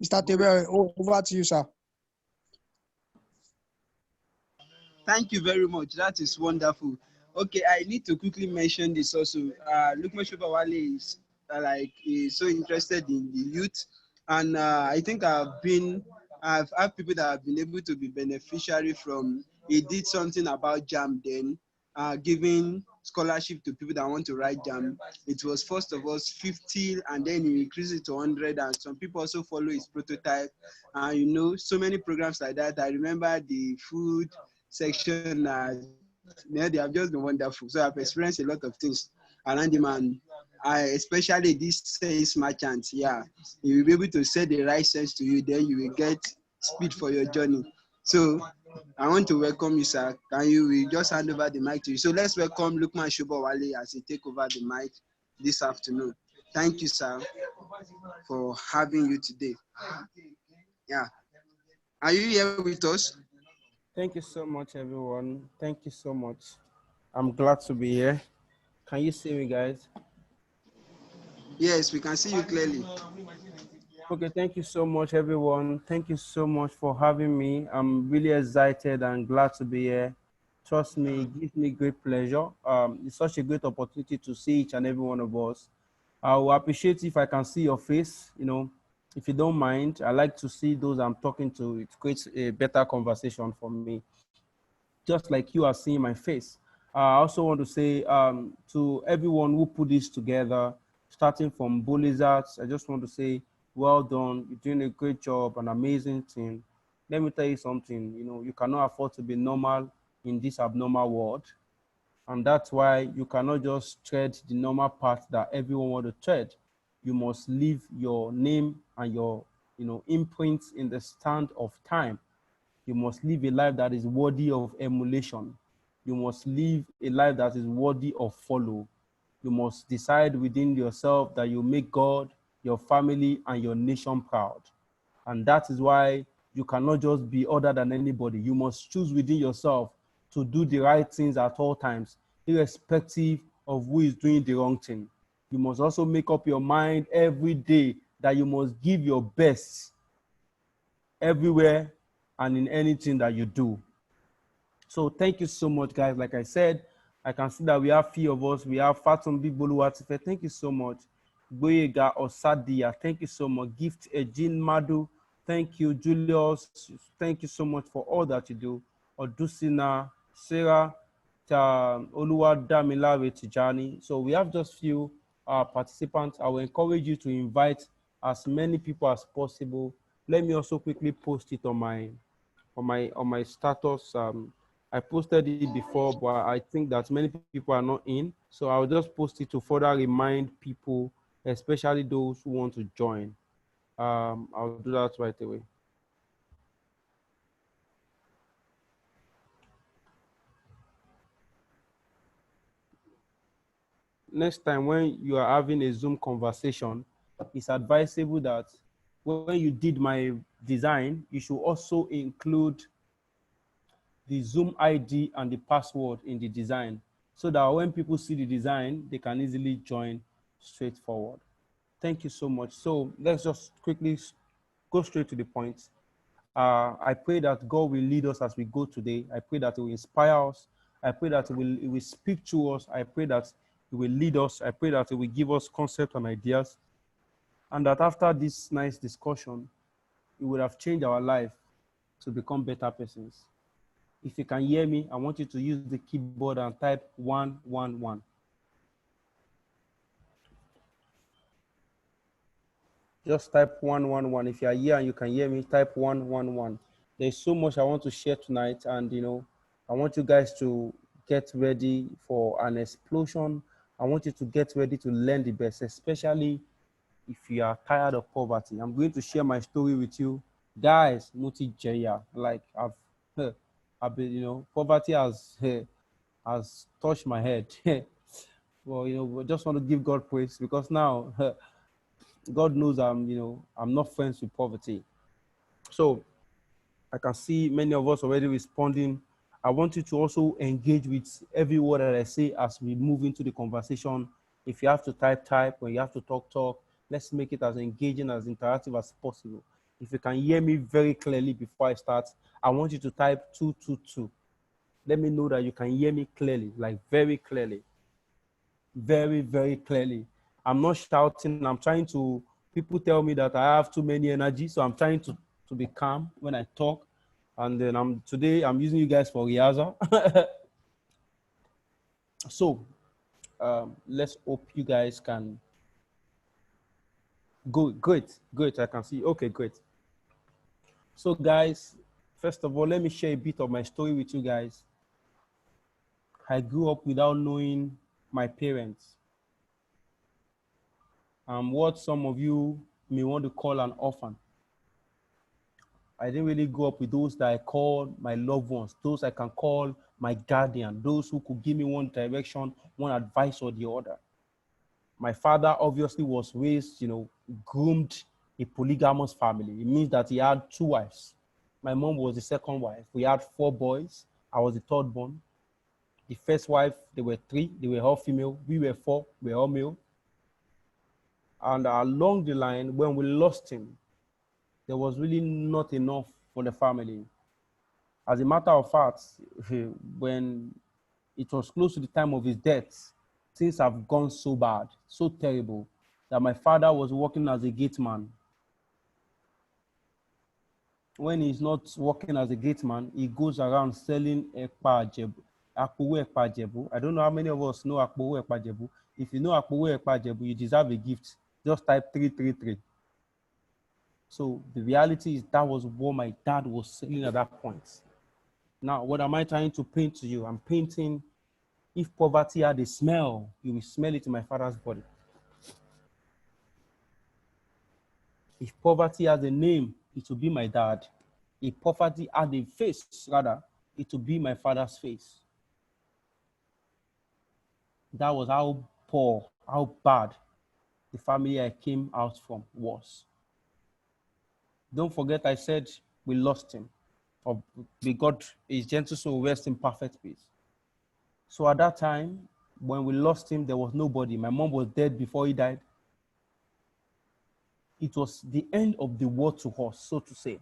Mr. Tebe, over to you, sir. Thank you very much. That is wonderful. Okay, I need to quickly mention this also. Lukman Shobawale is so interested in the youth, and I think I've had people that have been able to be beneficiary from. He did something about JAM then, giving scholarship to people that want to write JAM. It was first of all 50, and then he increased it to 100, and some people also follow his prototype. And so many programs like that. I remember the food section they have just been wonderful. So I've experienced a lot of things around him, and especially this sales merchant. Yeah, you will be able to sell the right sense to you, then you will get speed for your journey. So I want to welcome you, sir. Can you we just hand over the mic to you? So let's welcome Lukman Shobawale as he take over the mic this afternoon. Thank you, sir, for having you today. Yeah, are you here with us? Thank you so much, everyone. Thank you so much. I'm glad to be here. Can you see me, guys? Yes, we can see you clearly. Okay, thank you so much, everyone. Thank you so much for having me. I'm really excited and glad to be here. Trust me, it gives me great pleasure. It's such a great opportunity to see each and every one of us. I will appreciate if I can see your face, if you don't mind. I like to see those I'm talking to. It creates a better conversation for me, just like you are seeing my face. I also want to say to everyone who put this together, starting from Bullizards, I just want to say, well done. You're doing a great job, an amazing thing. Let me tell you something, you cannot afford to be normal in this abnormal world. And that's why you cannot just tread the normal path that everyone wants to tread. You must leave your name and your imprint in the stand of time. You must live a life that is worthy of emulation. You must live a life that is worthy of follow. You must decide within yourself that you make God, your family, and your nation proud. And that is why you cannot just be other than anybody. You must choose within yourself to do the right things at all times, irrespective of who is doing the wrong thing. You must also make up your mind every day that you must give your best everywhere and in anything that you do. So thank you so much, guys. Like I said, I can see that we have few of us. We have Fatumbi Boluwatife. Thank you so much. Boyega Osadia. Thank you so much. Gift Ejin Madu. Thank you, Julius. Thank you so much for all that you do. Odusina, Sarah, Oluwa Damilawe Tijani. So we have just few participants. I will encourage you to invite as many people as possible. Let me also quickly post it on my status. I posted it before, but I think that many people are not in. So I'll just post it to further remind people, especially those who want to join. I'll do that right away. Next time when you are having a Zoom conversation, it's advisable that when you did my design, you should also include the Zoom ID and the password in the design, so that when people see the design, they can easily join straightforward. Thank you so much. So let's just quickly go straight to the point. I pray that God will lead us as we go today. I pray that He will inspire us. I pray that He will speak to us. I pray that He will lead us. I pray that He will give us concepts and ideas. And that after this nice discussion, it would have changed our life to become better persons. If you can hear me, I want you to use the keyboard and type 111. Just type 111. If you are here and you can hear me, type 111. There's so much I want to share tonight, and I want you guys to get ready for an explosion. I want you to get ready to learn the best, especially if you are tired of poverty. I'm going to share my story with you. Guys, Muti Jaya, like I've been, poverty has touched my head. Well, we just want to give God praise, because now God knows I'm not friends with poverty. So I can see many of us already responding. I want you to also engage with every word that I say as we move into the conversation. If you have to type, when you have to talk. Let's make it as engaging, as interactive as possible. If you can hear me very clearly before I start, I want you to type 222. Let me know that you can hear me clearly, like very clearly. Very, very clearly. I'm not shouting. I'm trying to, people tell me that I have too many energy, so I'm trying to be calm when I talk. And then today I'm using you guys for rehearsal. So let's hope you guys can go. Great. I can see. Okay, great. So guys, first of all, let me share a bit of my story with you guys. I grew up without knowing my parents. I'm what some of you may want to call an orphan. I didn't really grow up with those that I call my loved ones, those I can call my guardian, those who could give me one direction, one advice or the other. My father obviously was raised, groomed a polygamous family. It means that he had 2 wives. My mom was the second wife. We had 4 boys. I was the third born. The first wife, there were 3. They were all female. We were 4. We were all male. And along the line, when we lost him, there was really not enough for the family. As a matter of fact, when it was close to the time of his death, things have gone so bad, so terrible, that my father was working as a gate man. When he's not working as a gate man, he goes around selling ekpa jebu, akpowo ekpa jebu. I don't know how many of us know akpowo ekpa jebu. If you know akpowo ekpa jebu, you deserve a gift. Just type 333. So the reality is that was what my dad was selling at that point. Now, what am I trying to paint to you? I'm painting, if poverty had a smell, you will smell it in my father's body. If poverty has a name, it will be my dad. If poverty had a face, rather, it will be my father's face. That was how poor, how bad the family I came out from was. Don't forget I said we lost him. May God, his gentle soul, rest in perfect peace. So at that time, when we lost him, there was nobody. My mom was dead before he died. It was the end of the world to us, so to say.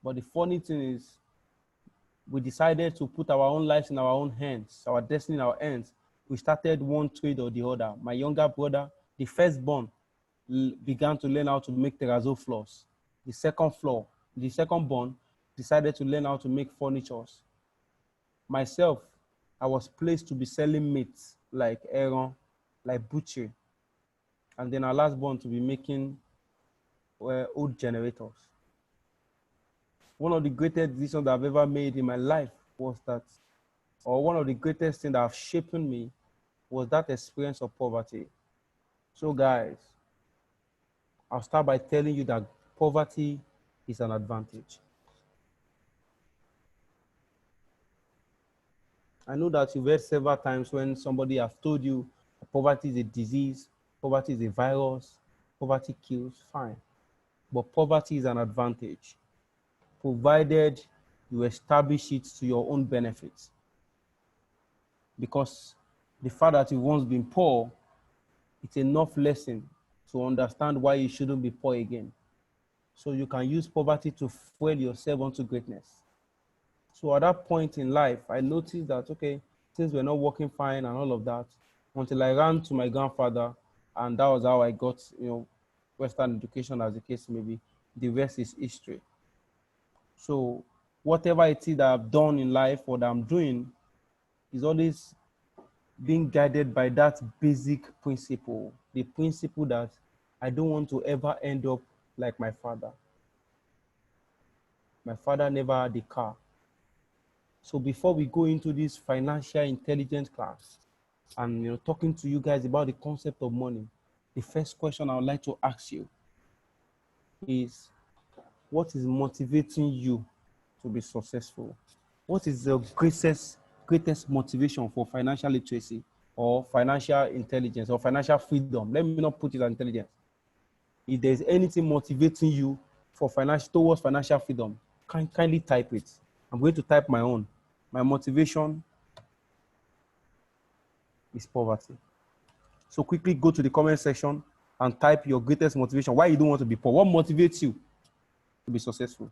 But the funny thing is, we decided to put our own lives in our own hands, our destiny in our hands. We started one trade or the other. My younger brother, the firstborn, began to learn how to make terrazzo floors. The second-born decided to learn how to make furnitures. Myself, I was placed to be selling meat like Aaron, like butchery. And then our last born to be making old generators. One of the greatest decisions that I've ever made in my life was that, or one of the greatest things that have shaped me was that experience of poverty. So guys, I'll start by telling you that poverty is an advantage. I know that you've heard several times when somebody has told you poverty is a disease, poverty is a virus, poverty kills, fine. But poverty is an advantage, provided you establish it to your own benefit. Because the fact that you've once been poor, it's enough lesson to understand why you shouldn't be poor again. So you can use poverty to fuel yourself onto greatness. So at that point in life, I noticed that, okay, things were not working fine and all of that, until I ran to my grandfather, and that was how I got, Western education, as the case may be. The rest is history. So whatever it is that I've done in life or that I'm doing is always being guided by that basic principle, the principle that I don't want to ever end up like my father. My father never had a car. So before we go into this financial intelligence class and talking to you guys about the concept of money, the first question I would like to ask you is, what is motivating you to be successful? What is the greatest motivation for financial literacy or financial intelligence or financial freedom? Let me not put it as intelligence. If there's anything motivating you towards financial freedom, kindly type it. I'm going to type my own. My motivation is poverty. So quickly go to the comment section and type your greatest motivation. Why you don't want to be poor? What motivates you to be successful?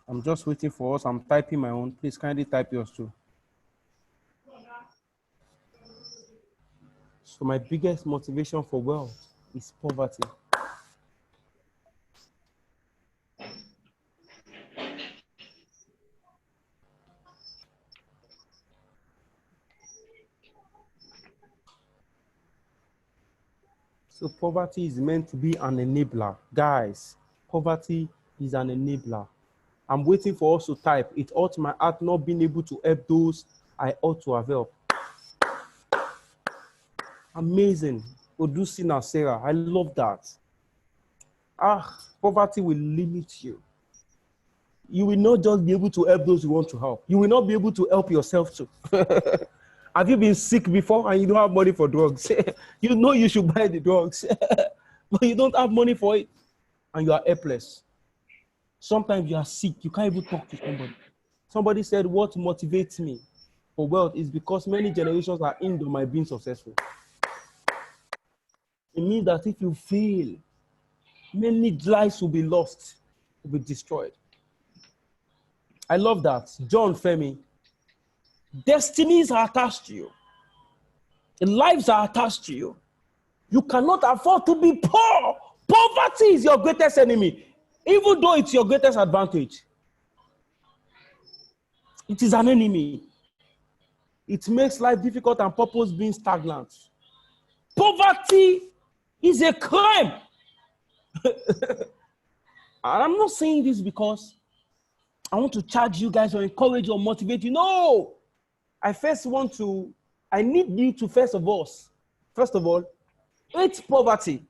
I'm just waiting for us. I'm typing my own. Please kindly type yours too. So my biggest motivation for wealth is poverty. So poverty is meant to be an enabler. Guys, poverty is an enabler. I'm waiting for us to type. It hurts my heart not being able to help those I ought to have helped. Amazing. Odusina Sarah, I love that. Poverty will limit you. You will not just be able to help those you want to help. You will not be able to help yourself too. Have you been sick before and you don't have money for drugs? You know you should buy the drugs, but you don't have money for it and you are helpless. Sometimes you are sick, you can't even talk to somebody. Somebody said, what motivates me for wealth is because many generations are in on my being successful. It means that if you fail, many lives will be lost, will be destroyed. I love that. John Femi, destinies are attached to you. Lives are attached to you. You cannot afford to be poor. Poverty is your greatest enemy, even though it's your greatest advantage. It is an enemy. It makes life difficult and purpose being stagnant. Poverty is a crime. And I'm not saying this because I want to charge you guys or encourage you or motivate you. No. I need you to first of all, hate poverty.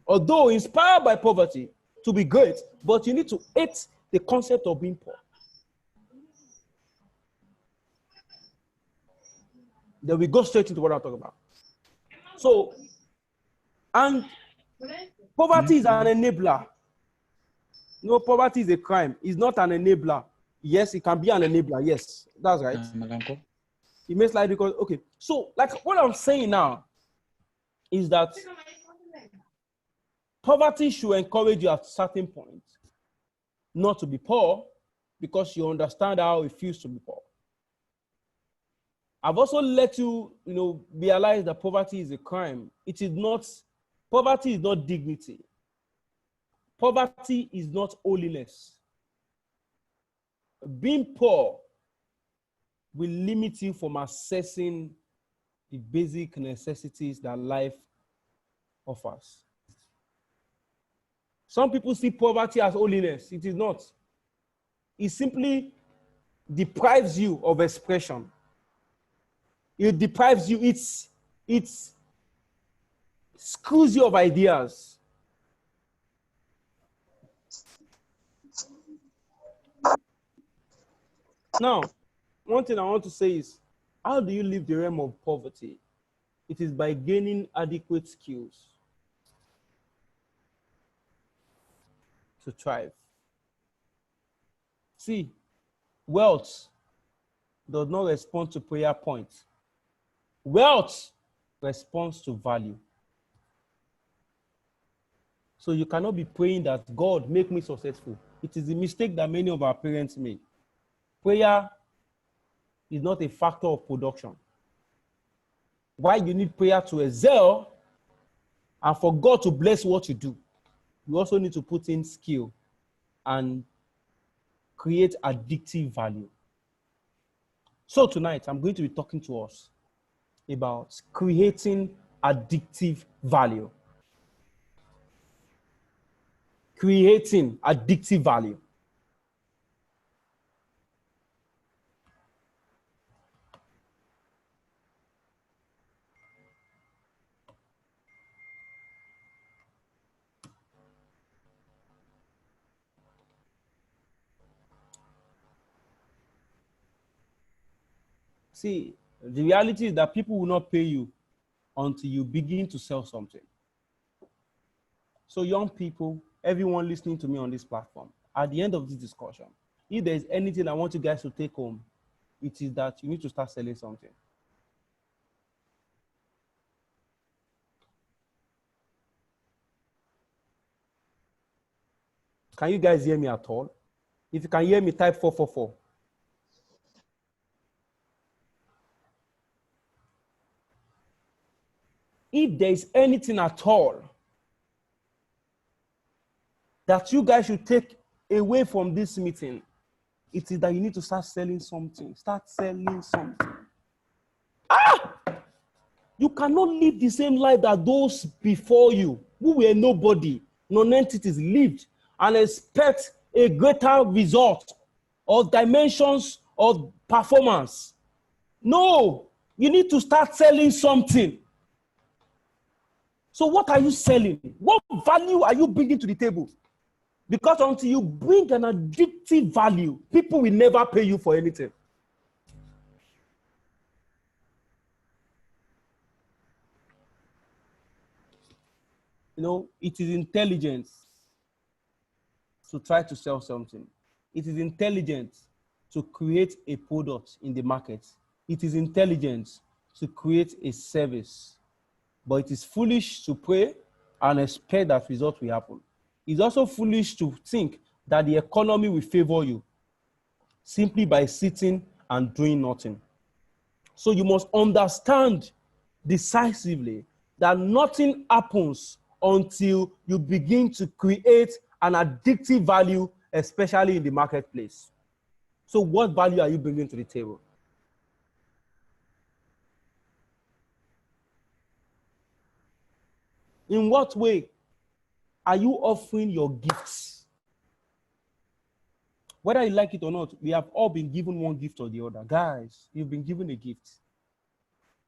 Although inspired by poverty to be great, but you need to hate the concept of being poor. Then we go straight into what I'm talking about. So, and poverty is an enabler. No, poverty is a crime. It's not an enabler. Yes, it can be an enabler. Yes, that's right. It makes life because, okay. So, like what I'm saying now is that poverty should encourage you at a certain point not to be poor because you understand how it feels to be poor. I've also let you, realize that poverty is a crime. Poverty is not dignity. Poverty is not holiness. Being poor will limit you from accessing the basic necessities that life offers. Some people see poverty as holiness. It is not. It simply deprives you of expression. It deprives you, it screws you of ideas. Now, one thing I want to say is, how do you leave the realm of poverty? It is by gaining adequate skills to thrive. See, wealth does not respond to prayer points. Wealth responds to value. So you cannot be praying that God make me successful. It is a mistake that many of our parents make. Prayer is not a factor of production. Why you need prayer to excel and for God to bless what you do, you also need to put in skill and create addictive value. So tonight, I'm going to be talking to us about creating addictive value. Creating addictive value. See, the reality is that people will not pay you until you begin to sell something. So young people, everyone listening to me on this platform, at the end of this discussion, if there's anything I want you guys to take home, it is that you need to start selling something. Can you guys hear me at all? If you can hear me, type 444. If there is anything at all that you guys should take away from this meeting, it is that you need to start selling something. Start selling something. You cannot live the same life that those before you, who were nobody, non-entities, lived, and expect a greater result or dimensions of performance. No, you need to start selling something. So what are you selling? What value are you bringing to the table? Because until you bring an addictive value, people will never pay you for anything. You know, it is intelligence to try to sell something. It is intelligent to create a product in the market. It is intelligent to create a service. But it is foolish to pray and expect that result will happen. It's also foolish to think that the economy will favor you simply by sitting and doing nothing. So you must understand decisively that nothing happens until you begin to create an addictive value, especially in the marketplace. So what value are you bringing to the table? In what way are you offering your gifts? Whether you like it or not, we have all been given one gift or the other. Guys, you've been given a gift.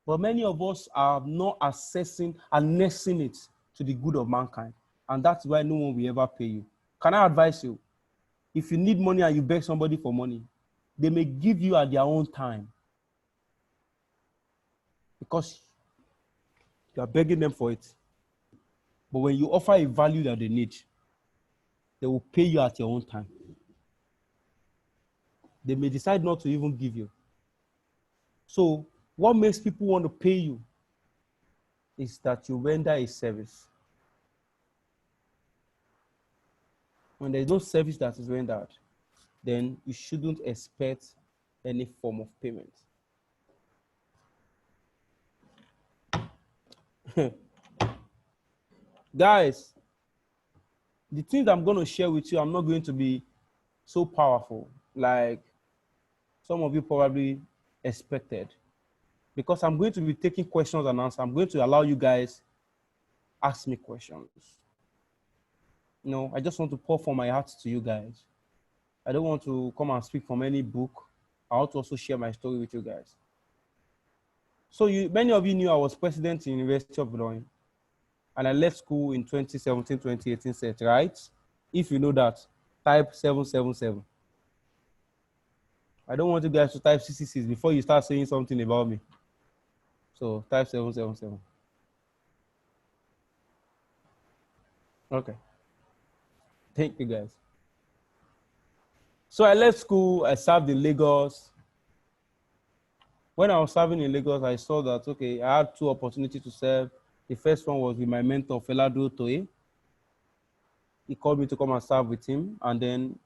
But many of us are not assessing and nursing it to the good of mankind. And that's why no one will ever pay you. Can I advise you? If you need money and you beg somebody for money, they may give you at their own time. Because you are begging them for it. But when you offer a value that they need, they will pay you at your own time. They may decide not to even give you. So what makes people want to pay you is that you render a service. When there's no service that is rendered, then you shouldn't expect any form of payment. Guys, the things I'm going to share with you, I'm not going to be so powerful like some of you probably expected, because I'm going to be taking questions and answers. I'm going to allow you guys ask me questions. You know, I just want to pour from my heart to you guys. I don't want to come and speak from any book. I want to also share my story with you guys. So many of you knew I was president in the University of Illinois, and I left school in 2017-2018 set, right? If you know that, type 777. I don't want you guys to type 666 before you start saying something about me. So type 777. Okay. Thank you, guys. So I left school. I served in Lagos. When I was serving in Lagos, I saw that, okay, I had two opportunities to serve. The first one was with my mentor, Felado Toye. He called me to come and serve with him. And then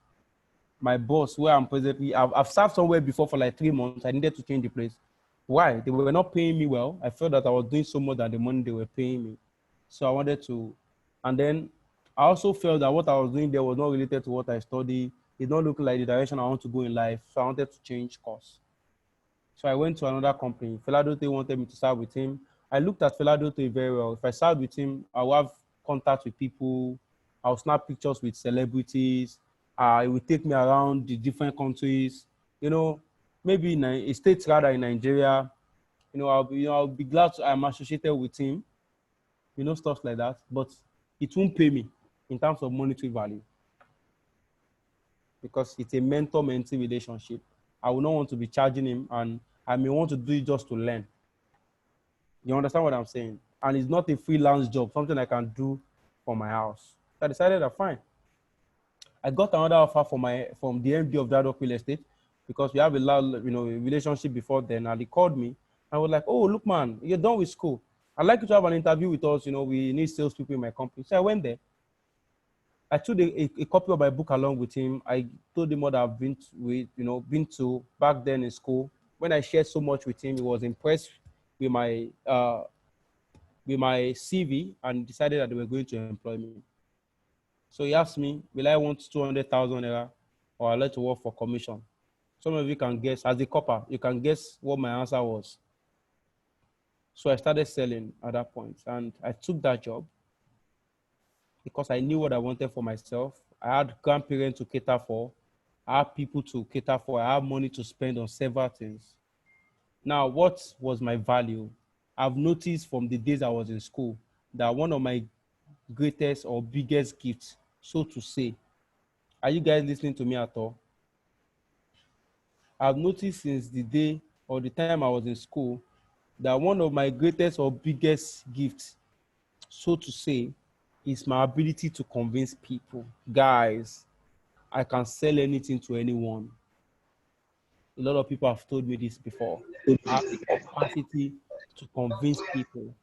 my boss, where I'm presently, I've served somewhere before for like 3 months. I needed to change the place. Why? They were not paying me well. I felt that I was doing so much than the money they were paying me. So I wanted to, and then I also felt that what I was doing there was not related to what I studied. It not look like the direction I want to go in life. So I wanted to change course. So I went to another company. Feladote wanted me to serve with him. I looked at Feladote very well. If I served with him, I would have contact with people. I'll snap pictures with celebrities. It would take me around the different countries. You know, maybe in a state rather in Nigeria. You know, I'll be glad I'm associated with him. You know, stuff like that. But it won't pay me in terms of monetary value, because it's a mentor-mentee relationship. I would not want to be charging him, and I may want to do it just to learn. You understand what I'm saying? And it's not a freelance job, something I can do from my house. So I decided that fine. I got another offer from the MD of that real estate because we have a lot, relationship before then. And he called me. I was like, oh, look, man, you're done with school. I'd like you to have an interview with us. We need salespeople in my company. So I went there. I took a copy of my book along with him. I told him what I've been to back then in school. When I shared so much with him, he was impressed with my CV and decided that they were going to employ me. So he asked me, will I want 200,000 naira or I'd like to work for commission? Some of you can guess, as a copper, you can guess what my answer was. So I started selling at that point and I took that job because I knew what I wanted for myself. I had grandparents to cater for. I had people to cater for. I had money to spend on several things. Now, what was my value? I've noticed from the days I was in school that one of my greatest or biggest gifts, so to say, are you guys listening to me at all? I've noticed since the day or the time I was in school that one of my greatest or biggest gifts, so to say, is my ability to convince people. Guys, I can sell anything to anyone. A lot of people have told me this before. I have the capacity to convince people.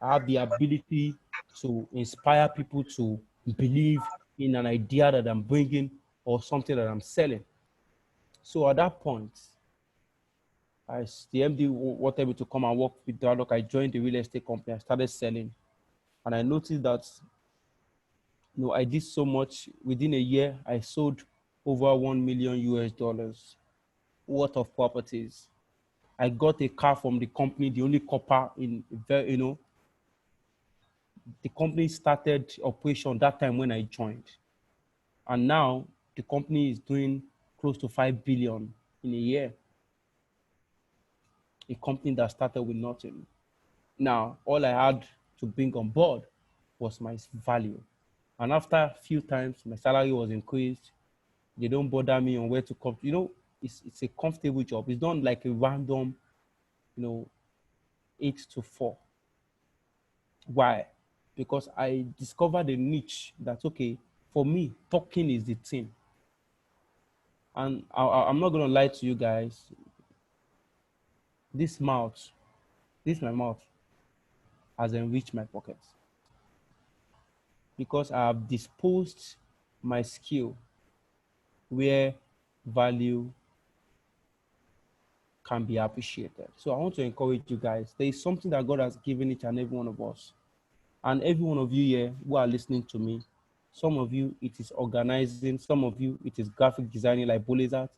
I have the ability to inspire people to believe in an idea that I'm bringing or something that I'm selling. So at that point, the MD wanted me to come and work with Dialog. I joined the real estate company. I started selling. And I noticed that I did so much. Within a year, I sold over 1 million US dollars worth of properties. I got a car from the company, the only copper the company started operation that time when I joined. And now the company is doing close to 5 billion in a year. A company that started with nothing. Now, all I had to bring on board was my value. And after a few times, my salary was increased. They don't bother me on where to come. It's a comfortable job. It's not like a random, 8 to 4. Why? Because I discovered a niche that, okay, for me, talking is the thing. And I'm not going to lie to you guys. My mouth, has enriched my pockets. Because I have disposed my skill where value can be appreciated. So I want to encourage you guys. There is something that God has given each and every one of us. And every one of you here who are listening to me, some of you, it is organizing. Some of you, it is graphic designing like Bolizat.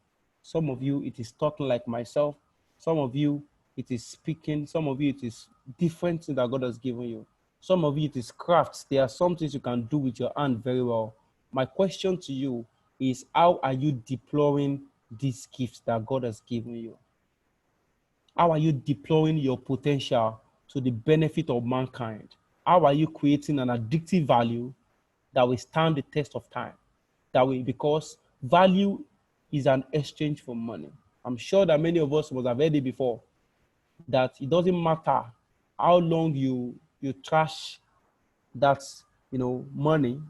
Some of you, it is talking like myself. Some of you, it is speaking. Some of you, it is different things that God has given you. Some of you, it is crafts. There are some things you can do with your hand very well. My question to you is, how are you deploying these gifts that God has given you? How are you deploying your potential to the benefit of mankind? How are you creating an addictive value that will stand the test of time? Because value is an exchange for money. I'm sure that many of us must have heard it before, that it doesn't matter how long you trash that money.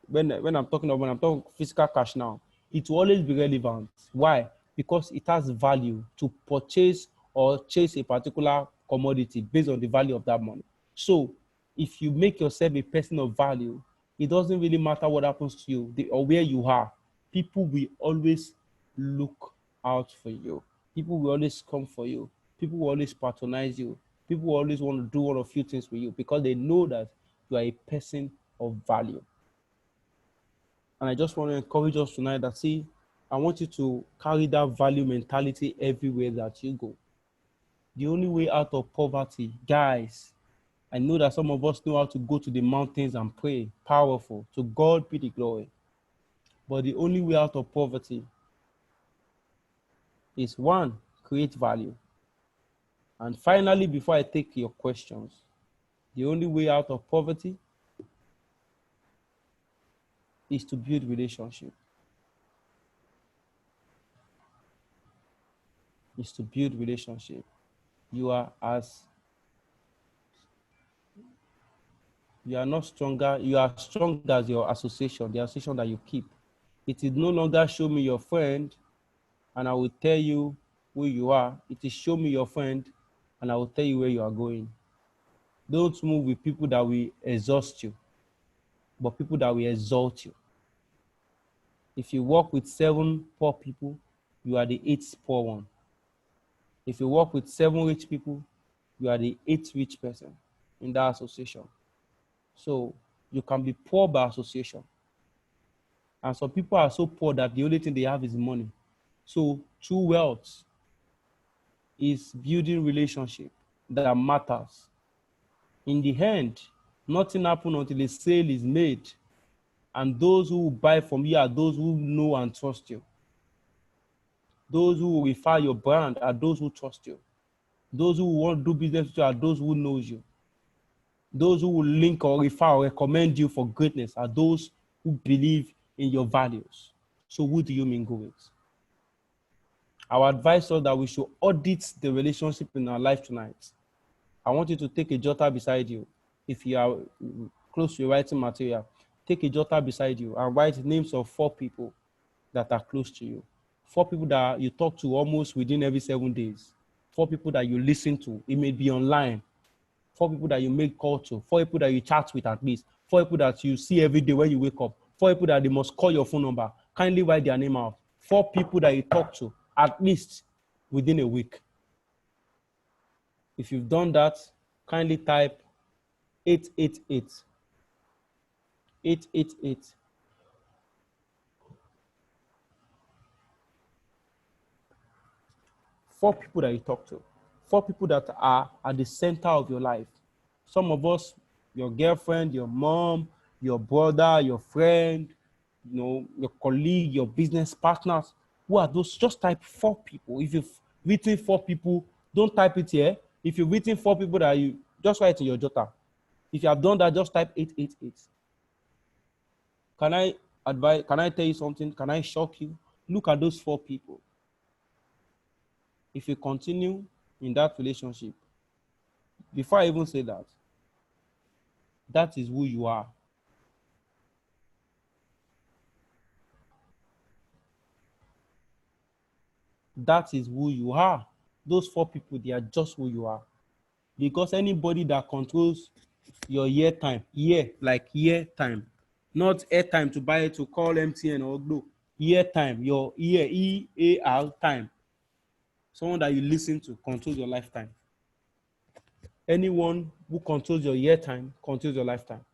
When I'm talking physical cash now, it will always be relevant. Why? Because it has value to purchase or chase a particular commodity based on the value of that money. So if you make yourself a person of value, it doesn't really matter what happens to you or where you are. People will always look out for you. People will always come for you. People will always patronize you. People will always want to do one or few things for you because they know that you are a person of value. And I just want to encourage us tonight that, I want you to carry that value mentality everywhere that you go. The only way out of poverty, guys, I know that some of us know how to go to the mountains and pray. Powerful. To God be the glory. But the only way out of poverty is, one, create value. And finally, before I take your questions, the only way out of poverty is to build relationship. is to build relationship. You are not stronger, you are strong as your association, the association that you keep. It is no longer show me your friend and I will tell you who you are. It is show me your friend and I will tell you where you are going. Don't move with people that will exhaust you, but people that will exalt you. If you work with 7 poor people, you are the 8th poor one. If you work with 7 rich people, you are the 8th rich person in that association. So you can be poor by association. And some people are so poor that the only thing they have is money. So true wealth is building relationship that matters. In the end, nothing happens until a sale is made. And those who buy from you are those who know and trust you. Those who will refer your brand are those who trust you. Those who want to do business with you are those who knows you. Those who will link or refer or recommend you for greatness are those who believe in your values. So who do you mingle with? Our advice is that we should audit the relationship in our life tonight. I want you to take a jotter beside you. If you are close to your writing material, take a jotter beside you and write names of 4 people that are close to you. 4 people that you talk to almost within every 7 days. 4 people that you listen to. It may be online. 4 people that you make call to. 4 people that you chat with at least. 4 people that you see every day when you wake up. 4 people that they must call your phone number. Kindly write their name out. 4 people that you talk to at least within a week. If you've done that, kindly type 888. 888. Four people that you talk to. 4 people that are at the center of your life. Some of us, your girlfriend, your mom, your brother, your friend, your colleague, your business partners. Who are those? Just type 4 people. If you've written 4 people, don't type it here. If you've written 4 people that you just write in your jotter. If you have done that, just type 888. Can I tell you something? Can I shock you? Look at those 4 people. If you continue in that relationship, before I even say that, that is who you are. That is who you are. Those 4 people, they are just who you are. Because anybody that controls your year time, year time, not air time to buy it to call MTN or Glo, year time, your year, EAR time. Someone that you listen to controls your lifetime. Anyone who controls your year time controls your lifetime.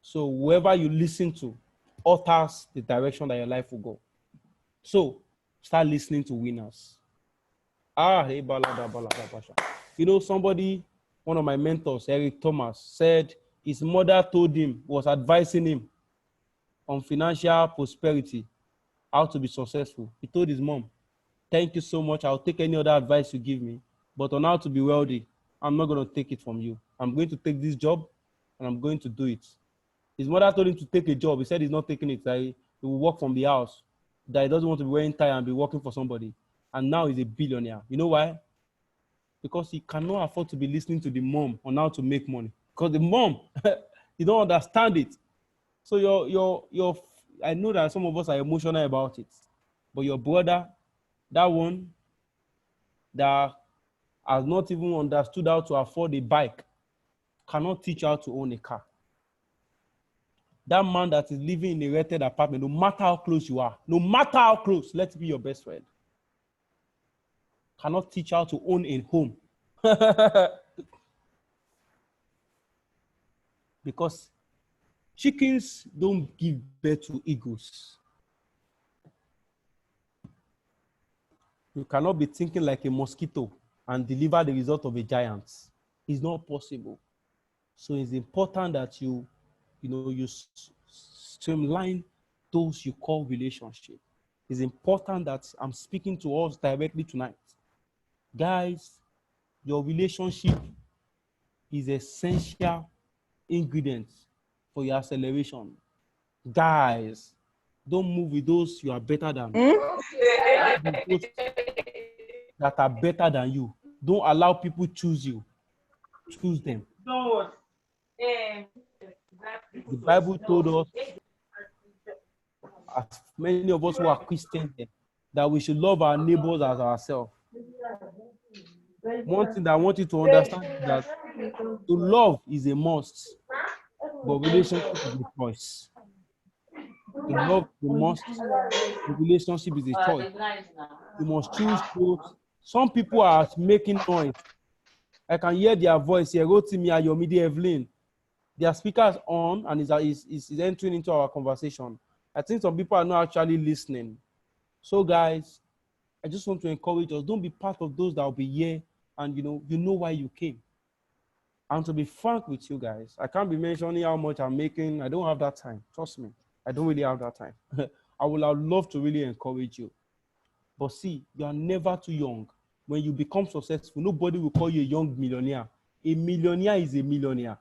So whoever you listen to alters the direction that your life will go. So start listening to winners. Somebody, one of my mentors, Eric Thomas, said his mother told him, was advising him on financial prosperity, how to be successful. He told his mom, "Thank you so much. I'll take any other advice you give me, but on how to be wealthy, I'm not going to take it from you. I'm going to take this job and I'm going to do it." His mother told him to take a job. He said he's not taking it. That he will work from the house, that he doesn't want to be wearing tie and be working for somebody. And now he's a billionaire. You know why? Because he cannot afford to be listening to the mom on how to make money. Because the mom, you don't understand it. So I know that some of us are emotional about it. But your brother, that one that has not even understood how to afford a bike, cannot teach you how to own a car. That man that is living in a rented apartment, no matter how close you are, no matter how close, let's be your best friend, cannot teach you how to own a home. Because chickens don't give birth to eagles. You cannot be thinking like a mosquito and deliver the result of a giant. It's not possible. So it's important that you streamline those you call relationship. It's important that I'm speaking to us directly tonight. Guys, your relationship is essential ingredient for your acceleration. Guys, don't move with those you are better than. that are better than you. Don't allow people choose you. Choose them. The Bible told us, as many of us who are Christians, that we should love our neighbors as ourselves. One thing that I want you to understand is that to love is a must, but relationship is a choice. To love is a must, the relationship is a choice. You must choose both. Some people are making noise. I can hear their voice here. Rotimi, Ayomide, Evelyn. Their speakers on and is entering into our conversation. I think some people are not actually listening. So guys, I just want to encourage us. Don't be part of those that will be here and you know why you came. And to be frank with you guys, I can't be mentioning how much I'm making. I don't have that time. Trust me. I don't really have that time. I would love to really encourage you. But see, you are never too young. When you become successful, nobody will call you a young millionaire. A millionaire is a millionaire.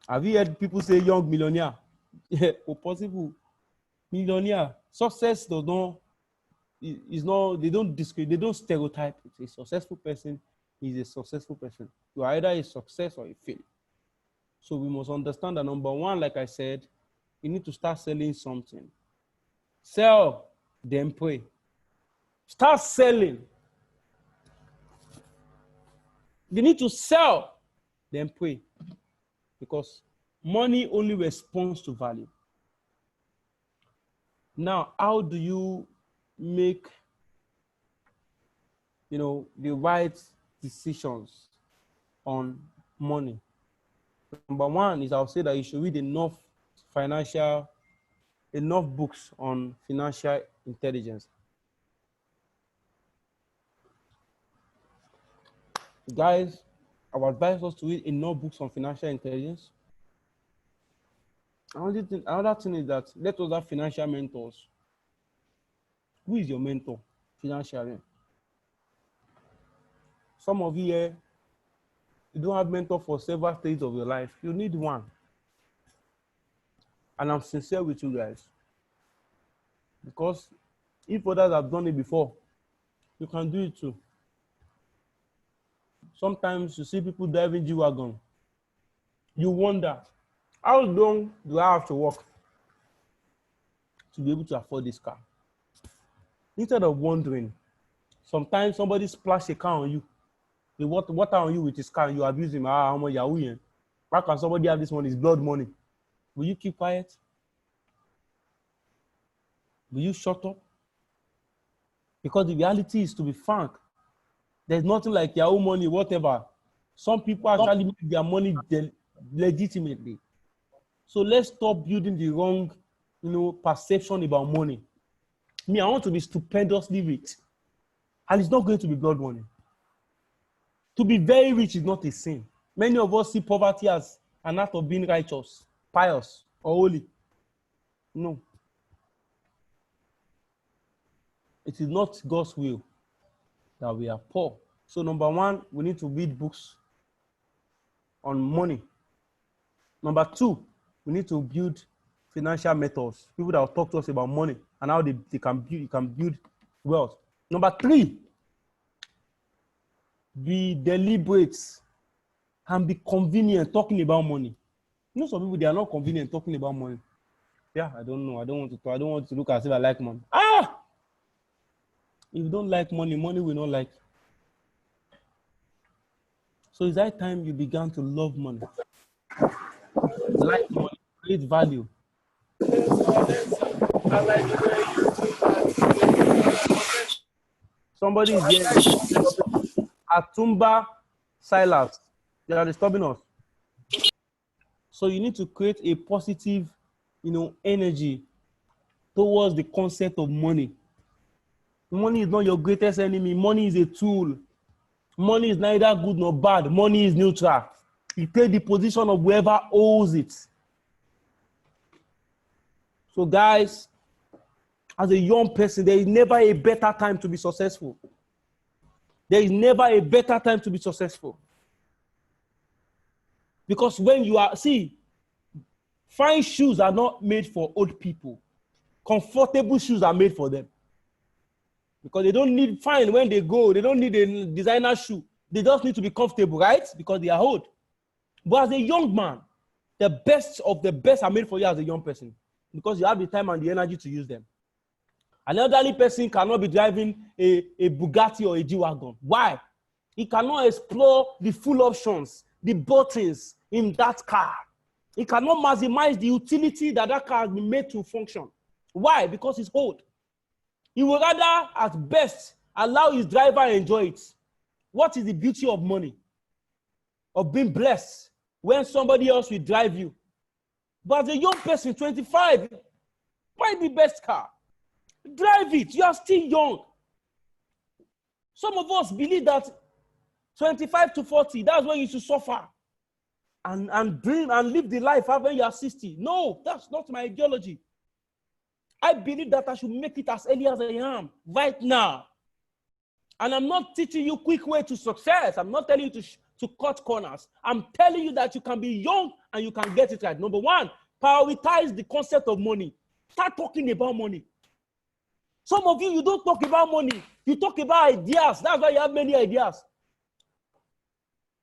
Have you heard people say young millionaire? Or possible millionaire. Success does not, is not, they don't stereotype it. A successful person is a successful person. You are either a success or a failure. So we must understand that number one, like I said, you need to start selling something. Sell, then pray. Start selling. You need to sell, then pray. Because money only responds to value. Now, how do you make, the right decisions on money? Number one is I'll say that you should read enough books on financial intelligence. Guys, I would advise us to read enough books on financial intelligence. Another thing is that let us have financial mentors. Who is your mentor financially? Some of you here, you don't have mentor for several stages of your life. You need one. And I'm sincere with you guys. Because if others have done it before, you can do it too. Sometimes you see people driving G-Wagon. You wonder, how long do I have to work to be able to afford this car? Instead of wondering, sometimes somebody splash a car on you. They water on you with his car and you abuse him. I'm a Yahoo. How can somebody have this money? It's blood money. Will you keep quiet? Will you shut up? Because the reality is, to be frank, there's nothing like Yahoo money, whatever. Some people actually make their money legitimately. So let's stop building the wrong, perception about money. Me, I want to be stupendously rich. And it's not going to be blood money. To be very rich is not a sin. Many of us see poverty as an act of being righteous, pious, or holy. No. It is not God's will that we are poor. So number one, we need to read books on money. Number two, we need to build financial methods. People that will talk to us about money and how they can build wealth. Number three, be deliberate and be convenient talking about money. Some people, they are not convenient talking about money. Yeah, I don't know. I don't want to look as if I like money. If you don't like money, money will not like you. So it's that time you began to love money. Like money, create value. Somebody is here. Atumba Silas. They are disturbing us. So you need to create a positive, energy towards the concept of money. Money is not your greatest enemy. Money is a tool. Money is neither good nor bad. Money is neutral. You take the position of whoever owes it. So guys, as a young person, there is never a better time to be successful. There is never a better time to be successful. Because when you are, fine shoes are not made for old people. Comfortable shoes are made for them. because they don't need fine when they go. They don't need a designer shoe. They just need to be comfortable, right? Because they are old. But as a young man, the best of the best are made for you as a young person because you have the time and the energy to use them. An elderly person cannot be driving a Bugatti or a G-Wagon. Why? He cannot explore the full options, the buttons in that car. He cannot maximize the utility that that car has been made to function. Why? Because he's old. He would rather, at best, allow his driver to enjoy it. What is the beauty of money? Of being blessed when somebody else will drive you. But as a young person, 25, buy the best car. Drive it. You are still young. Some of us believe that 25 to 40, that's when you should suffer and dream and live the life when you are 60. No, that's not my ideology. I believe that I should make it as early as I am, right now. And I'm not teaching you quick way to success. I'm not telling you to cut corners. I'm telling you that you can be young and you can get it right. Number one, prioritize the concept of money. Start talking about money. Some of you don't talk about money. You talk about ideas. That's why you have many ideas.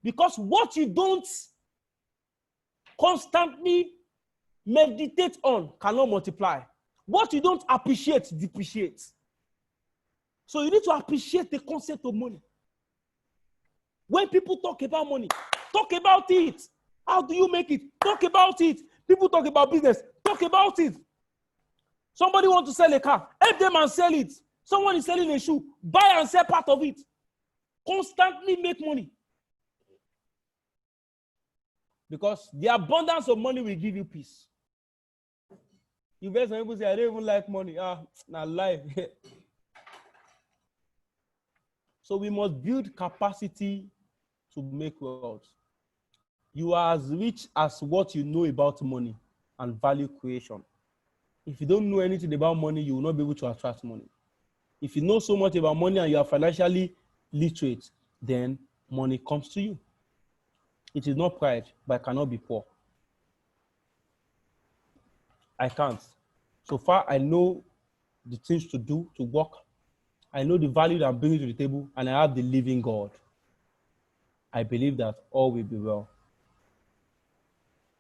Because what you don't constantly meditate on cannot multiply. What you don't appreciate depreciates. So you need to appreciate the concept of money. When people talk about money, talk about it. How do you make it? Talk about it. People talk about business. Talk about it. Somebody wants to sell a car. Help them and sell it. Someone is selling a shoe. Buy and sell part of it. Constantly make money. Because the abundance of money will give you peace. You hear some people say, I don't even like money. Not life. So we must build capacity to make wealth. You are as rich as what you know about money and value creation. If you don't know anything about money, you will not be able to attract money. If you know so much about money and you are financially literate, then money comes to you. It is not pride, but I cannot be poor. I can't. So far, I know the things to do, to work. I know the value that I'm bringing to the table, and I have the living God. I believe that all will be well.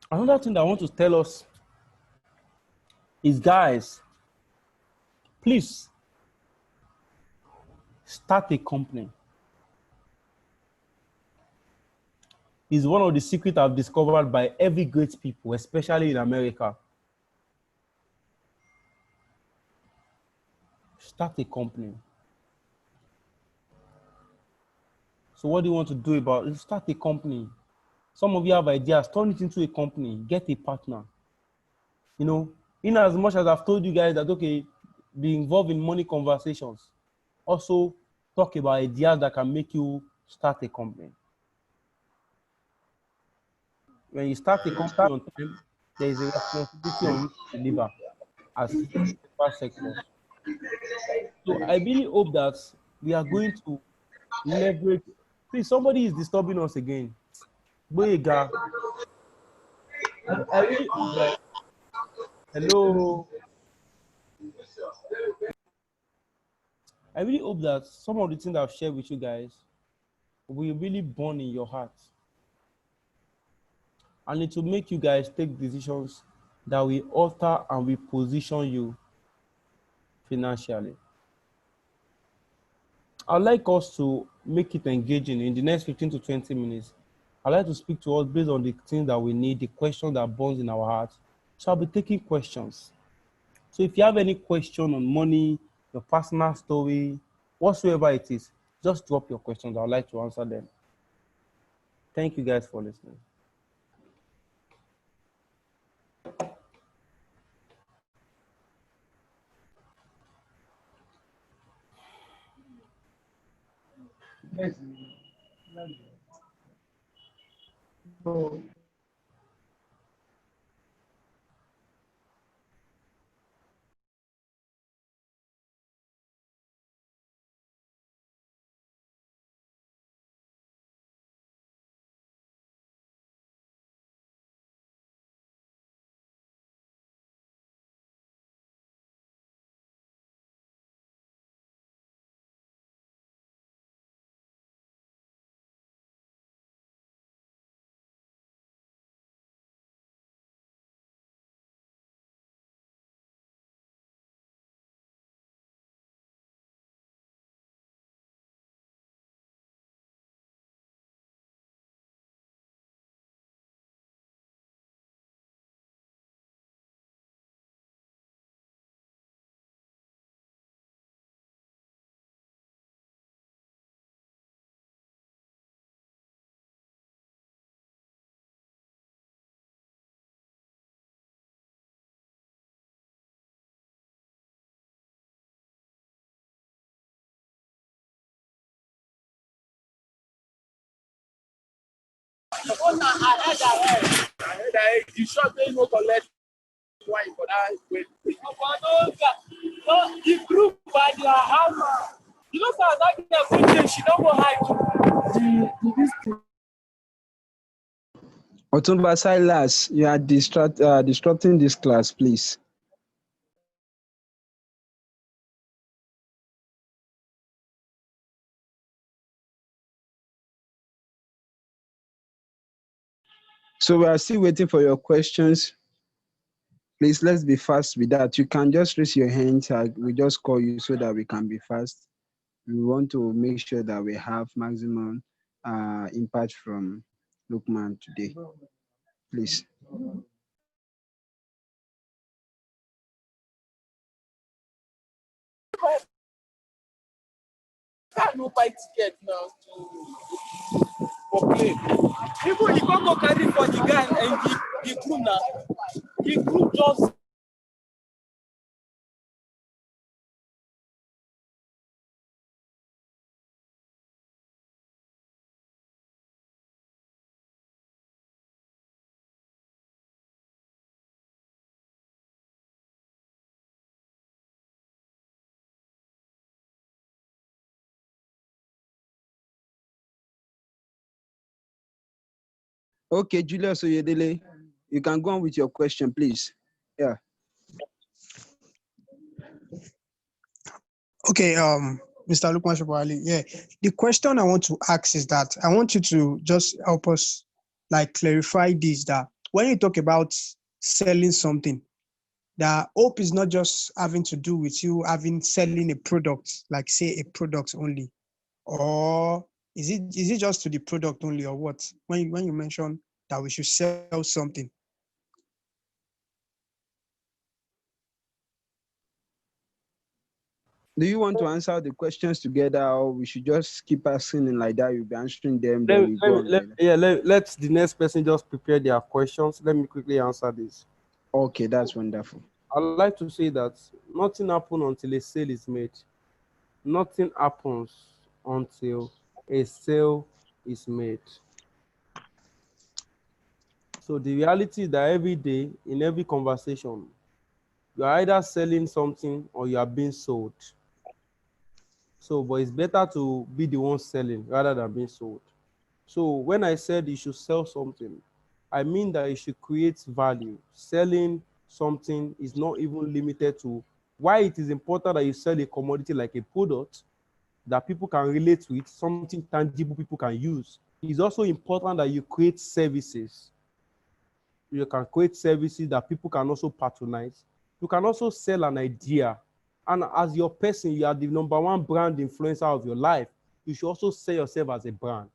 Another thing that I want to tell us is, guys, please start a company. It's one of the secrets I've discovered by every great people, especially in America. Start a company. So what do you want to do about it? Start a company. Some of you have ideas, turn it into a company, get a partner. You know, in as much as I've told you guys that, okay, be involved in money conversations, also talk about ideas that can make you start a company. When you start a company on time, there is a responsibility on you to deliver as first sectors. So I really hope that we are going to leverage. Please, somebody is disturbing us again. Boyega. I really hope that. Hello. I really hope that some of the things I've shared with you guys will really burn in your heart. And it will make you guys take decisions that will alter and will position you financially. I'd like us to make it engaging in the next 15 to 20 minutes. I'd like to speak to us based on the things that we need, the question that burns in our hearts. So I'll be taking questions. So if you have any question on money, your personal story, whatsoever it is, just drop your questions. I'd like to answer them. Thank you guys for listening. Oh. You sure they no collect wine for that way? No, the group by their hammer. You know, sir, that girl, she don't go hide. Otumba Silas, you are disrupting this class, please. So we are still waiting for your questions. Please, let's be fast with that. You can just raise your hand. We just call you so that we can be fast. We want to make sure that we have maximum impact from Lukman today. Please. Can't no buy ticket now for plane. People you can't go carry for the guy and the crew now. The crew just Okay, Julius Oyedele, you can go on with your question, please. Yeah. Okay, Mr. Lukman Shobali, yeah. The question I want to ask is that I want you to just help us like clarify this, that when you talk about selling something, the hope is not just having to do with you selling a product, like say a product only, or is it just to the product only, or what? When you mention that we should sell something. Do you want to answer the questions together, or we should just keep asking and like that? You'll be answering them, then we go on. Let the next person just prepare their questions. Let me quickly answer this. Okay, that's wonderful. I'd like to say that nothing happens until a sale is made. Nothing happens until a sale is made. So the reality is that every day, in every conversation, you are either selling something or you are being sold. So, but it's better to be the one selling rather than being sold. So when I said you should sell something, I mean that you should create value. Selling something is not even limited to why it is important that you sell a commodity like a product that people can relate with, something tangible people can use. It's also important that you create services. You can create services that people can also patronize. You can also sell an idea. And as your person, you are the number one brand influencer of your life. You should also sell yourself as a brand.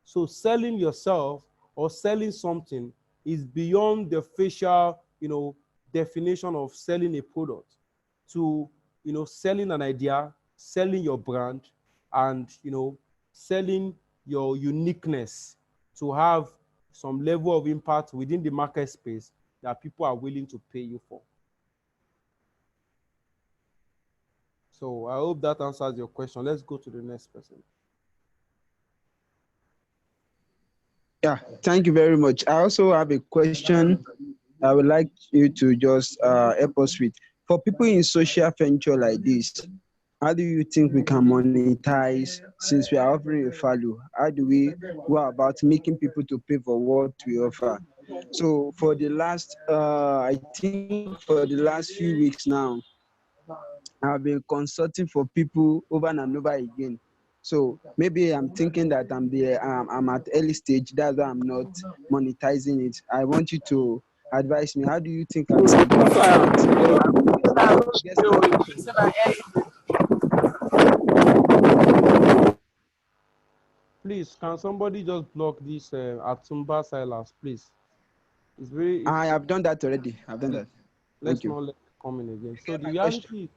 So selling yourself or selling something is beyond the facial, definition of selling a product to, selling an idea, selling your brand, and, selling your uniqueness to have some level of impact within the market space that people are willing to pay you for. So I hope that answers your question. Let's go to the next person. Yeah, thank you very much. I also have a question I would like you to just help us with. For people in social venture like this, how do you think we can monetize since we are offering a value? How do we go about making people to pay for what we offer? So for the last, I think for the last few weeks now, I've been consulting for people over and over again. So maybe I'm thinking that I'm at early stage. That's why I'm not monetizing it. I want you to advise me. How do you think I can go about it? Please, can somebody just block this Atumba silence, please? It's very. I have done that already. I've done that. Let's not let it come in again. So the reality,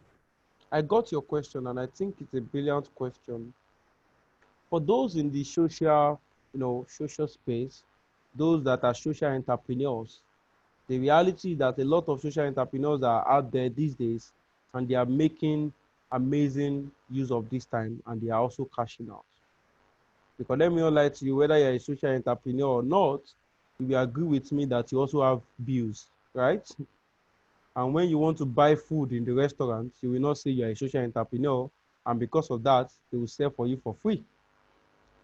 I got your question, and I think it's a brilliant question. For those in the social, social space, those that are social entrepreneurs, the reality is that a lot of social entrepreneurs are out there these days, and they are making amazing use of this time, and they are also cashing out. Because let me not lie to you, whether you're a social entrepreneur or not, you will agree with me that you also have bills, right? And when you want to buy food in the restaurant, you will not say you're a social entrepreneur, and because of that, they will sell for you for free.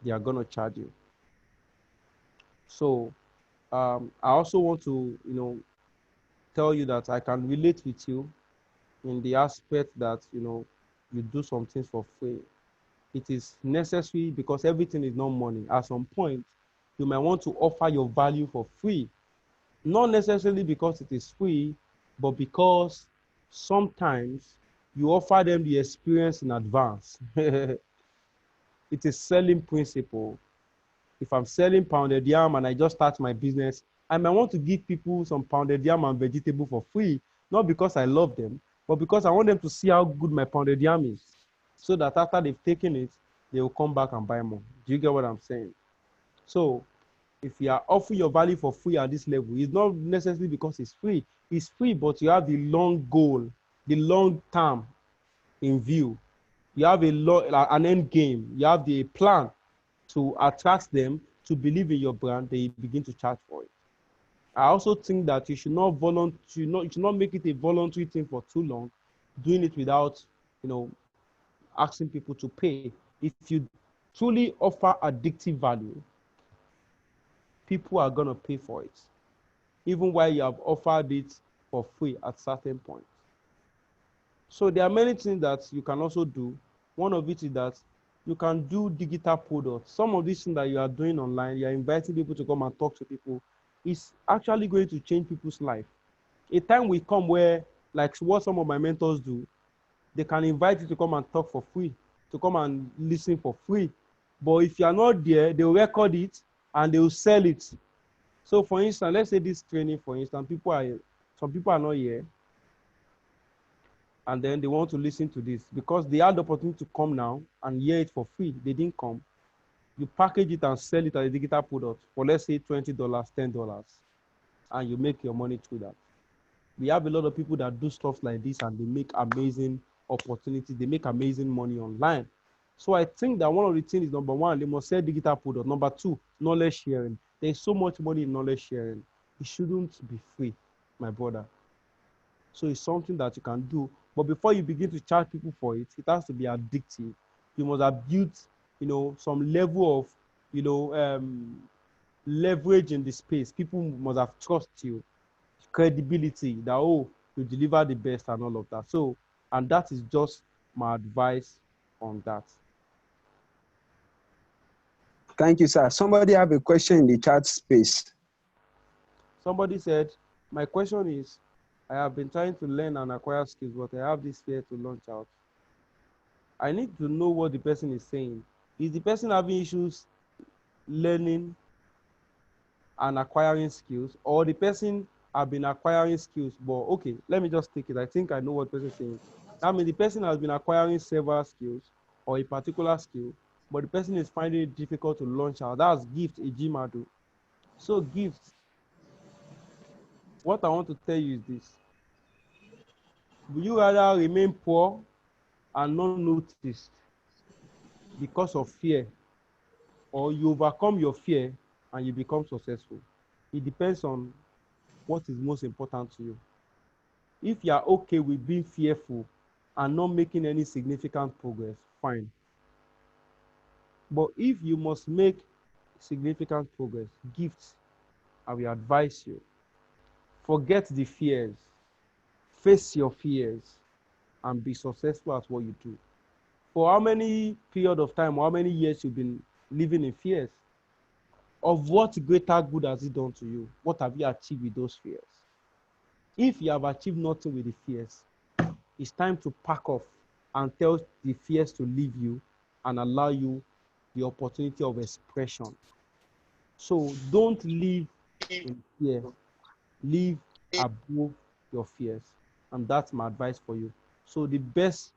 They are gonna charge you. So I also want to, tell you that I can relate with you in the aspect that, you do some things for free. It is necessary because everything is not money. At some point, you might want to offer your value for free, not necessarily because it is free, but because sometimes you offer them the experience in advance. It is selling principle. If I'm selling pounded yam and I just start my business, I might want to give people some pounded yam and vegetable for free, not because I love them, but because I want them to see how good my pounded yam is, so that after they've taken it, they will come back and buy more. Do you get what I'm saying? So if you are offering your value for free at this level, it's not necessarily because it's free. It's free, but you have the long goal, the long term in view. You have an end game. You have the plan to attract them to believe in your brand. They begin to charge for it. I also think that you should not you should not make it a voluntary thing for too long, doing it without, asking people to pay. If you truly offer addictive value, people are gonna pay for it, even while you have offered it for free at certain points. So there are many things that you can also do. One of it is that you can do digital products. Some of these things that you are doing online, you are inviting people to come and talk to people, is actually going to change people's life. A time will come where, like what some of my mentors do, they can invite you to come and talk for free, to come and listen for free. But if you are not there, they will record it and they will sell it. So for instance, let's say this training, for instance, some people are not here, and then they want to listen to this because they had the opportunity to come now and hear it for free. They didn't come. You package it and sell it as a digital product for, let's say, $20, $10, and you make your money through that. We have a lot of people that do stuff like this and they make amazing opportunities. They make amazing money online. So I think that one of the things is, number one, they must sell digital product. Number two, knowledge sharing. There's so much money in knowledge sharing. It shouldn't be free, my brother. So it's something that you can do. But before you begin to charge people for it, it has to be addictive. You must have built, some level of, leverage in the space. People must have trust you, credibility that, oh, you deliver the best and all of that. So, and that is just my advice on that. Thank you, sir. Somebody have a question in the chat space. Somebody said, my question is, I have been trying to learn and acquire skills, but I have this fear to launch out. I need to know what the person is saying. Is the person having issues learning and acquiring skills, or the person have been acquiring skills, but okay, let me just take it. I think I know what the person is saying. I mean, the person has been acquiring several skills or a particular skill, but the person is finding it difficult to launch out. That's gift, a Gmado. So gift, what I want to tell you is this. Will you rather remain poor and not noticed because of fear, or you overcome your fear and you become successful? It depends on what is most important to you. If you are okay with being fearful and not making any significant progress, fine. But if you must make significant progress, gifts, I will advise you, forget the fears, face your fears, and be successful at what you do. For how many period of time, or how many years you've been living in fears? Of what greater good has it done to you? What have you achieved with those fears? If you have achieved nothing with the fears, it's time to pack off and tell the fears to leave you and allow you the opportunity of expression. So don't live in fear, live above your fears. And that's my advice for you. So the best,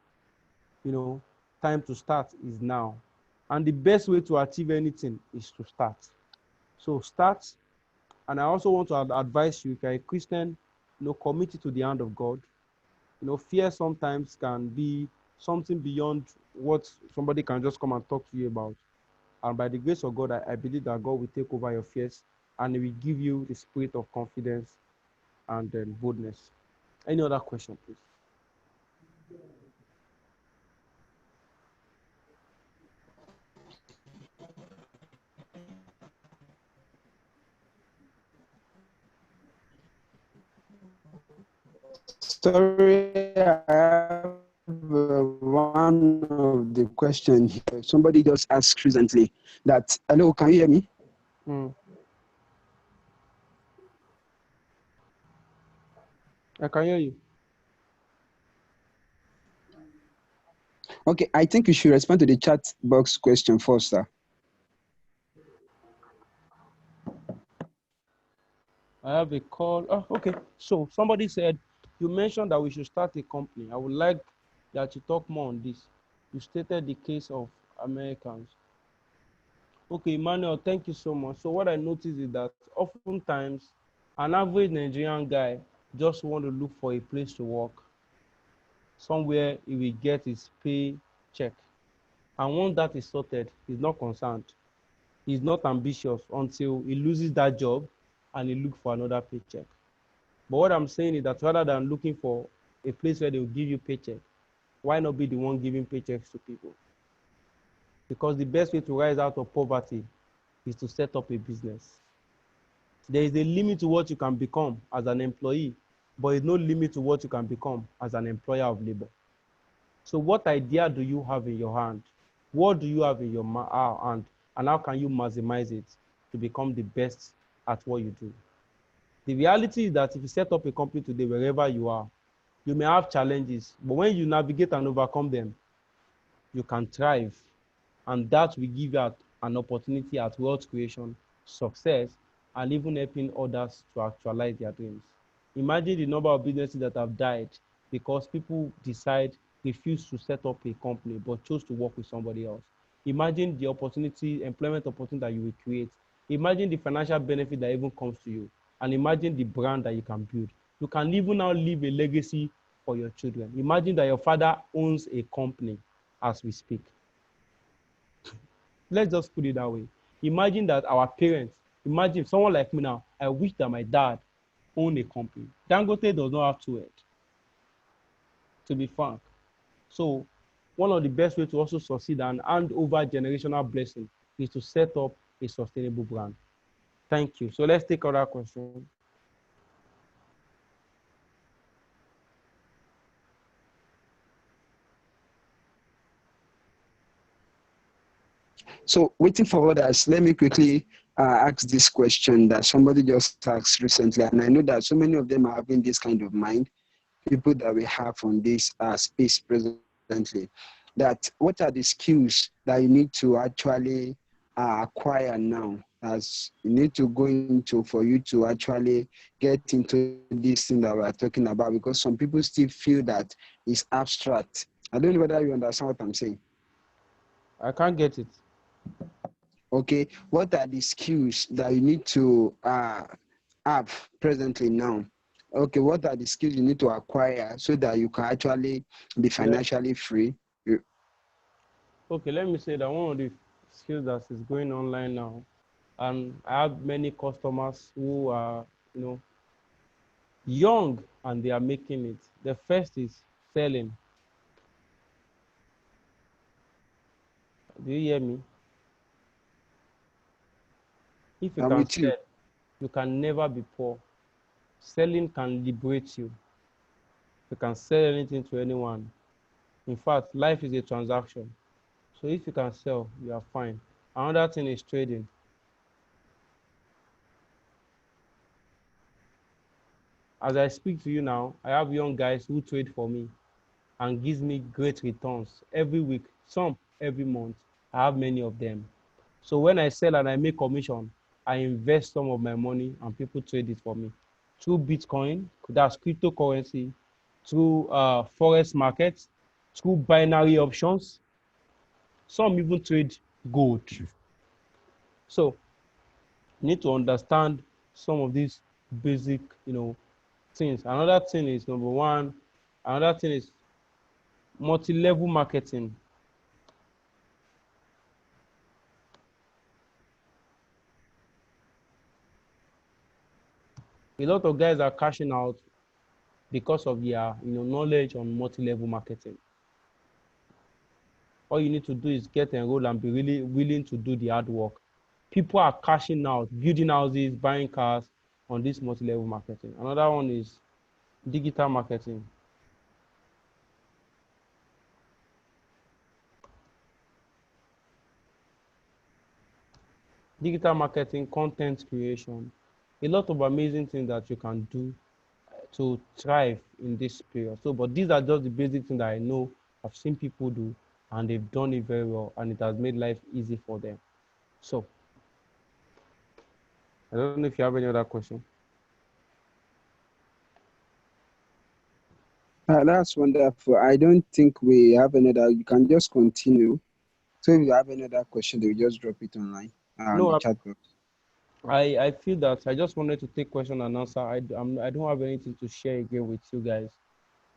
time to start is now. And the best way to achieve anything is to start. So start. And I also want to advise you, if you're a Christian, commit it to the hand of God. Fear sometimes can be something beyond what somebody can just come and talk to you about. And by the grace of God, I believe that God will take over your fears and He will give you the spirit of confidence and boldness. Any other question, please? Sorry, I have one of the question here. Somebody just asked recently that, hello, can you hear me? I can hear you. Okay, I think you should respond to the chat box question first, sir. I have a call. Oh, okay. So somebody said, you mentioned that we should start a company. I would like that you talk more on this. You stated the case of Americans. Okay, Emmanuel, thank you so much. So what I noticed is that oftentimes an average Nigerian guy just want to look for a place to work, somewhere he will get his pay check. And once that is sorted, he's not concerned. He's not ambitious until he loses that job and he looks for another paycheck. But what I'm saying is that rather than looking for a place where they will give you paycheck, why not be the one giving paychecks to people? Because the best way to rise out of poverty is to set up a business. There is a limit to what you can become as an employee, but there's no limit to what you can become as an employer of labor. So what idea do you have in your hand? What do you have in your hand? And how can you maximize it to become the best at what you do? The reality is that if you set up a company today, wherever you are, you may have challenges, but when you navigate and overcome them, you can thrive. And that will give you an opportunity at wealth creation, success, and even helping others to actualize their dreams. Imagine the number of businesses that have died because people refuse to set up a company, but chose to work with somebody else. Imagine the employment opportunity that you will create. Imagine the financial benefit that even comes to you. And imagine the brand that you can build. You can even now leave a legacy for your children. Imagine that your father owns a company as we speak. Let's just put it that way. Imagine that our parents, imagine someone like me now, I wish that my dad owned a company. Dangote does not have two heads, to be frank. So one of the best ways to also succeed and hand over generational blessing is to set up a sustainable brand. Thank you. So let's take other question. So waiting for others, let me quickly ask this question that somebody just asked recently. And I know that so many of them are having this kind of mind, people that we have on this space presently, that what are the skills that you need to actually acquire now, as you need to go into for you to actually get into this thing that we're talking about, because some people still feel that it's abstract. I don't know whether you understand what I'm saying. I can't get it. Okay, what are the skills that you need to have presently now? Okay, what are the skills you need to acquire so that you can actually be financially free? Okay, let me say that one of the skills that is going online now, and I have many customers who are, young and they are making it. The first is selling. Do you hear me? If you can sell, you can never be poor. Selling can liberate you. You can sell anything to anyone. In fact, life is a transaction. So if you can sell, you are fine. Another thing is trading. As I speak to you now, I have young guys who trade for me and gives me great returns every week, some every month. I have many of them. So when I sell and I make commission, I invest some of my money and people trade it for me through Bitcoin, that's cryptocurrency, through forex markets, through binary options. Some even trade gold. So you need to understand some of these basic, things. Another thing is another thing is multi-level marketing. A lot of guys are cashing out because of their knowledge on multi-level marketing. All you need to do is get enrolled and be really willing to do the hard work. People are cashing out, building houses, buying cars on this multi-level marketing. Another one is digital marketing. Digital marketing, content creation, a lot of amazing things that you can do to thrive in this period. So, but these are just the basic things that I know I've seen people do, and they've done it very well, and it has made life easy for them. So, I don't know if you have any other question. That's wonderful. I don't think we have another. You can just continue. So if you have any other question, they will just drop it online on the No, chat box. I feel that I just wanted to take question and answer. I don't have anything to share again with you guys.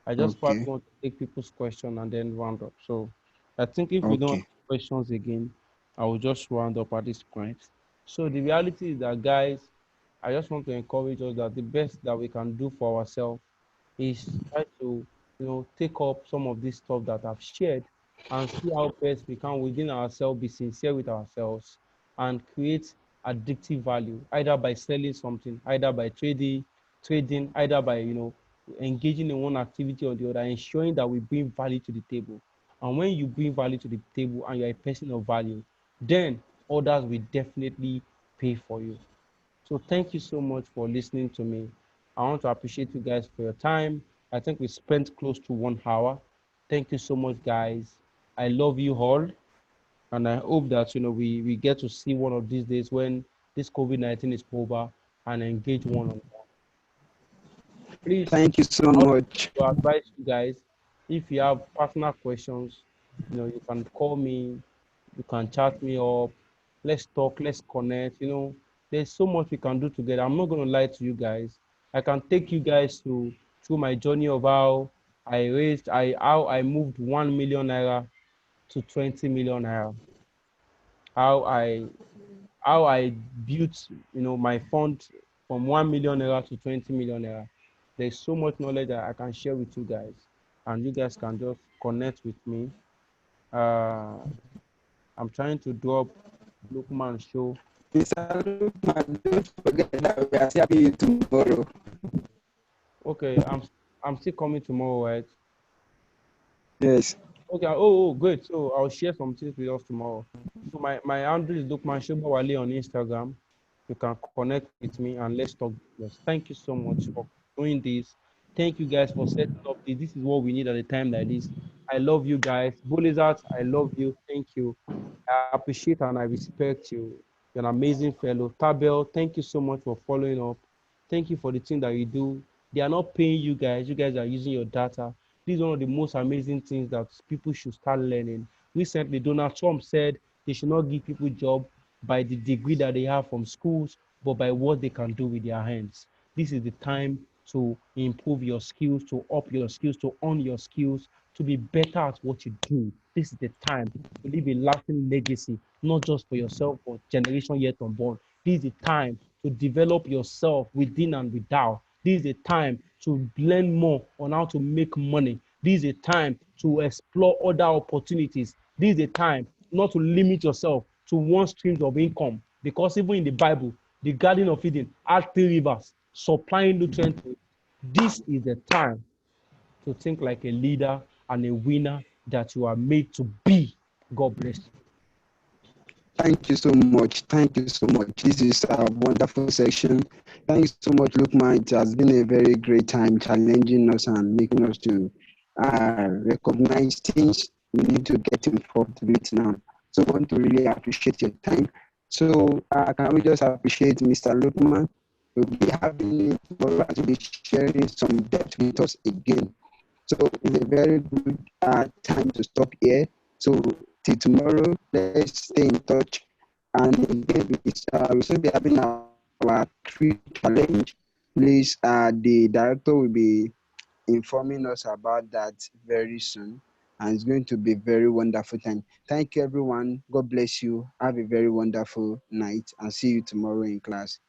I just Okay. want to take people's question and then round up. So I think if we don't Okay. have questions again, I will just round up at this point. So the reality is that, guys, I just want to encourage us that the best that we can do for ourselves is try to take up some of this stuff that I've shared and see how best we can within ourselves be sincere with ourselves and create addictive value, either by selling something, either by trading, either by engaging in one activity or the other, ensuring that we bring value to the table. And when you bring value to the table and you're a person of value, then others will definitely pay for you. So thank you so much for listening to me. I want to appreciate you guys for your time. I think we spent close to 1 hour. Thank you so much, guys. I love you all. And I hope that we get to see one of these days when this COVID-19 is over and engage one-on-one. Please, Thank you so I much. to advise you guys, if you have personal questions, you can call me, you can chat me up, let's talk, let's connect. There's so much we can do together. I'm not going to lie to you guys. I can take you guys through my journey of how I moved 1 million naira to 20 million naira, how I built my fund from 1 million naira to 20 million naira. There's so much knowledge that I can share with you guys, and you guys can just connect with me. I'm trying to drop Lookman show. Mr. Lukman, don't forget that we are seeing you tomorrow. Okay, I'm still coming tomorrow, right? Yes. Okay. Oh, great. So I'll share some things with us tomorrow. So my handle is Lookman Shobawale on Instagram. You can connect with me and let's talk business. Thank you so much for doing this. Thank you guys for setting up this. This is what we need at a time like this. I love you guys. Bullizard, I love you. Thank you. I appreciate and I respect you. You're an amazing fellow. Tabel, thank you so much for following up. Thank you for the thing that you do. They are not paying you guys. You guys are using your data. This is one of the most amazing things that people should start learning. Recently, Donald Trump said they should not give people job by the degree that they have from schools, but by what they can do with their hands. This is the time to improve your skills, to up your skills, to own your skills, to be better at what you do. This is the time to leave a lasting legacy, not just for yourself, but generation yet unborn. This is the time to develop yourself within and without. This is a time to learn more on how to make money. This is a time to explore other opportunities. This is a time not to limit yourself to one stream of income, because even in the Bible, the Garden of Eden had 3 rivers supplying nutrients. This is the time to think like a leader and a winner that you are made to be. God bless you. Thank you so much. Thank you so much. This is a wonderful section. Thank you so much, Lukman. It has been a very great time challenging us and making us to recognize things we need to get involved with now. So I want to really appreciate your time. So can we just appreciate Mr. Lukman? We'll be having him tomorrow as we'll be sharing some depth with us again. So it's a very good time to stop here. So till tomorrow, let's stay in touch. And again, we'll still be having our crew challenge. Please, the director will be informing us about that very soon. And it's going to be a very wonderful time. Thank you, everyone. God bless you. Have a very wonderful night and see you tomorrow in class.